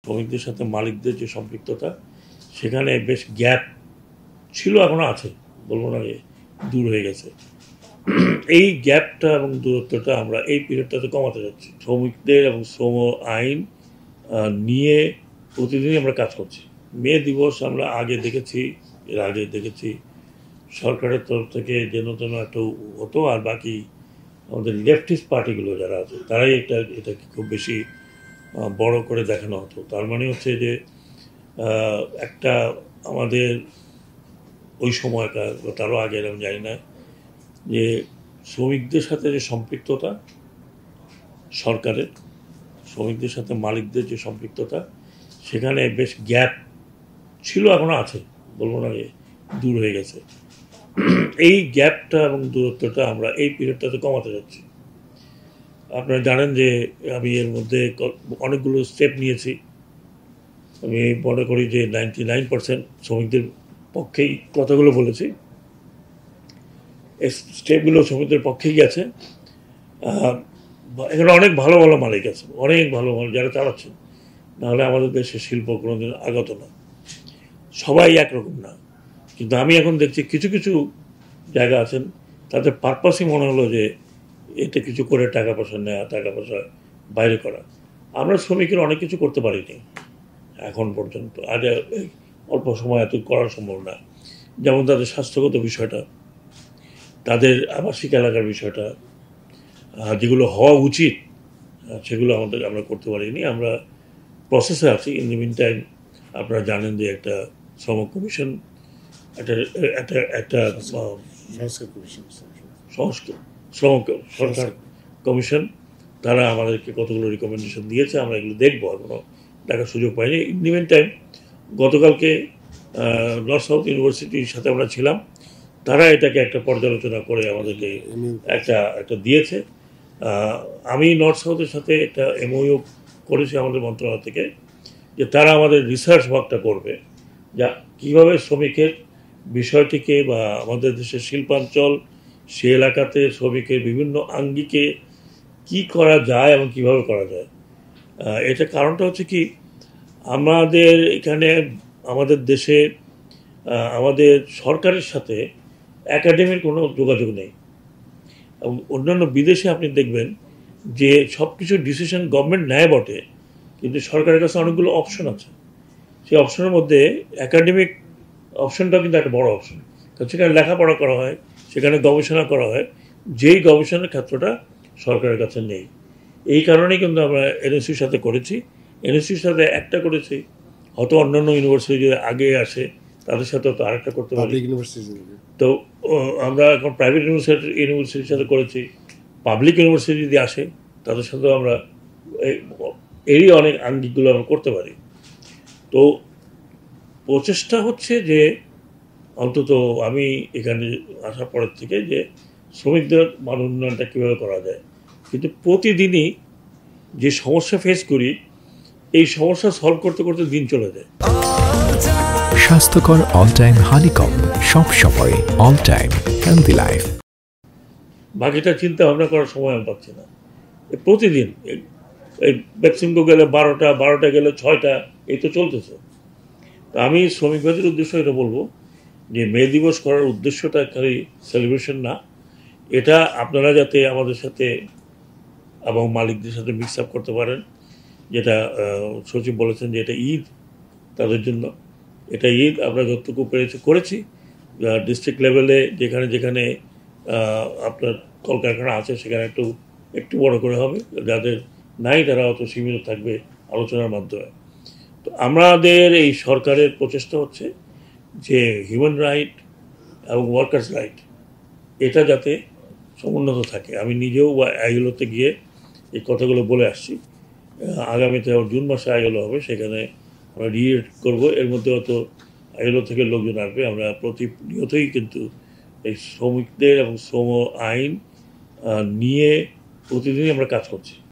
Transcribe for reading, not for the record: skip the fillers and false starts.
শ্রমিকদের সাথে মালিকদের যে সম্পৃক্ততা সেখানে বেশ গ্যাপ ছিল, এখনো আছে, বলবো না যে দূর হয়ে গেছে। এই গ্যাপটা এবং দূরত্বটা আমরা এই পিরিয়ডটাতে কমাতে যাচ্ছি। শ্রমিকদের এবং শ্রম আইন নিয়ে প্রতিদিনই আমরা কাজ করছি। মে দিবস আমরা আগে দেখেছি, এর আগে দেখেছি সরকারের তরফ থেকে যেন তেন একটা হতো, আর বাকি আমাদের লেফটিস্ট পার্টিগুলো যারা আছে তারাই এটাকে খুব বেশি বড় করে দেখানো হতো। তার মানে হচ্ছে যে একটা আমাদের ওই সময়কার তারও আগের আমি জানি না, যে শ্রমিকদের সাথে যে সম্পৃক্ততা সরকারের, শ্রমিকদের সাথে মালিকদের যে সম্পৃক্ততা সেখানে বেশ গ্যাপ ছিল, এখনো আছে, বলবো না যে দূর হয়ে গেছে। এই গ্যাপটা এবং দূরত্বটা আমরা এই পিরিয়ডটাতে কমাতে যাচ্ছি। আপনারা জানেন যে আমি এর মধ্যে অনেকগুলো স্টেপ নিয়েছি। আমি মনে করি যে 99% শ্রমিকদের পক্ষেই কথাগুলো বলেছি, এই স্টেপগুলো শ্রমিকদের পক্ষেই গেছে। এখানে অনেক ভালো ভালো মালিক আছে, অনেক ভালো ভালো যারা চালাচ্ছেন, নাহলে আমাদের দেশের শিল্প কোনোদিন আগত না। সবাই একরকম না, কিন্তু আমি এখন দেখছি কিছু কিছু জায়গা আছেন তাদের পারপাসই মনে হলো যে এটা কিছু করে টাকা পয়সা নেওয়া, টাকা পয়সা বাইরে করা। আমরা শ্রমিকের অনেক কিছু করতে পারিনি এখন পর্যন্ত, আজ অল্প সময় এত করা সম্ভব না। যেমন তাদের স্বাস্থ্যগত বিষয়টা, তাদের আবাসিক এলাকার বিষয়টা, যেগুলো হওয়া উচিত সেগুলো আমরা করতে পারিনি। আমরা প্রসেসে আছি। ইন দি মিন টাইম আপনারা জানেন যে একটা শ্রম কমিশন, একটা সরকার কমিশন, তারা আমাদেরকে কতগুলো রিকমেন্ডেশন দিয়েছে, আমরা এগুলো দেখবো, এখনো দেখার সুযোগ পাইনি। ইন দি মিন টাইম গতকালকে নর্থ সাউথ ইউনিভার্সিটির সাথে আমরা ছিলাম, তারা এটাকে একটা পর্যালোচনা করে আমাদেরকে একটা দিয়েছে। আমি নর্থ সাউথের সাথে একটা এমওইউ করেছি আমাদের মন্ত্রণালয় থেকে, যে তারা আমাদের রিসার্চ ওয়ার্কটা করবে, যা কীভাবে শ্রমিকের বিষয়টিকে বা আমাদের দেশের শিল্পাঞ্চল সে এলাকাতে শ্রমিকের বিভিন্ন আঙ্গিকে কি করা যায় এবং কিভাবে করা যায়। এটা কারণটা হচ্ছে কি, আমাদের এখানে আমাদের দেশে আমাদের সরকারের সাথে একাডেমির কোনো যোগাযোগ নেই। এবং অন্যান্য বিদেশে আপনি দেখবেন যে সব কিছু ডিসিশন গভর্নমেন্ট নেয় বটে, কিন্তু সরকারের কাছে অনেকগুলো অপশন আছে। সেই অপশনের মধ্যে একাডেমিক অপশনটাও কিন্তু একটা বড় অপশন, কারণ সেখানে লেখাপড়া করা হয়, সেখানে গবেষণা করা হয়, যেই গবেষণার ক্ষেত্রটা সরকারের কাছে নেই। এই কারণেই কিন্তু আমরা এনএসসির সাথে করেছি, এনএসসির সাথে একটা করেছি, হয়তো অন্যান্য ইউনিভার্সিটি যদি আগে আসে তাদের সাথে তো আরেকটা করতে পারি। তো আমরা এখন প্রাইভেট ইউনিভার্সিটির সাথে করেছি, পাবলিক ইউনিভার্সিটি যদি আসে তাদের সাথেও আমরা এরই অনেক আঙ্গিকগুলো আমরা করতে পারি। তো প্রচেষ্টা হচ্ছে যে অন্তত আমি এখানে আসার পরের থেকে যে শ্রমিকদের মান উন্নয়নটা কীভাবে করা যায়, কিন্তু প্রতিদিনই যে সমস্যা ফেস করি এই সমস্যা সলভ করতে করতে দিন চলে যায়। স্বাস্থ্যকর অল টাইম হানিকম, সব সময় অল টাইম হেলদি লাইফ। বাকিটা চিন্তা ভাবনা করার সময় আমি পাচ্ছি না। প্রতিদিন এই ম্যাক্সিমকো গেলে 12টা গেলে 6টা, এই তো চলতেছে। তো আমি শ্রমিকবাদের উদ্দেশ্য এটা বলবো যে মে দিবস করার উদ্দেশ্যটা খালি সেলিব্রেশন না, এটা আপনারা যাতে আমাদের সাথে এবং মালিকদের সাথে মিক্স আপ করতে পারেন, যেটা সচিব বলেছেন যে এটা ঈদ তাদের জন্য। এটা ঈদ আমরা যতটুকু করেছি। ডিস্ট্রিক্ট লেভেলে যেখানে যেখানে আপনার কলকারখানা আছে সেখানে একটু বড় করে হবে, যাদের নাই তারা অত সীমিত থাকবে আলোচনার মাধ্যমে। তো আমাদের এই সরকারের প্রচেষ্টা হচ্ছে যে হিউম্যান রাইট এবং ওয়ার্কার্স রাইট এটা যাতে সমুন্নত থাকে। আমি নিজেও আইএলওতে গিয়ে এই কথাগুলো বলে আসছি। আগামীতে জুন মাসে আইএলও হবে, সেখানে আমরা রিএড করবো। এর মধ্যে হয়তো আইএলও থেকে লোকজন আসবে। আমরা প্রতিনিয়তই কিন্তু এই শ্রমিকদের এবং শ্রম আইন নিয়ে প্রতিদিনই আমরা কাজ করছি।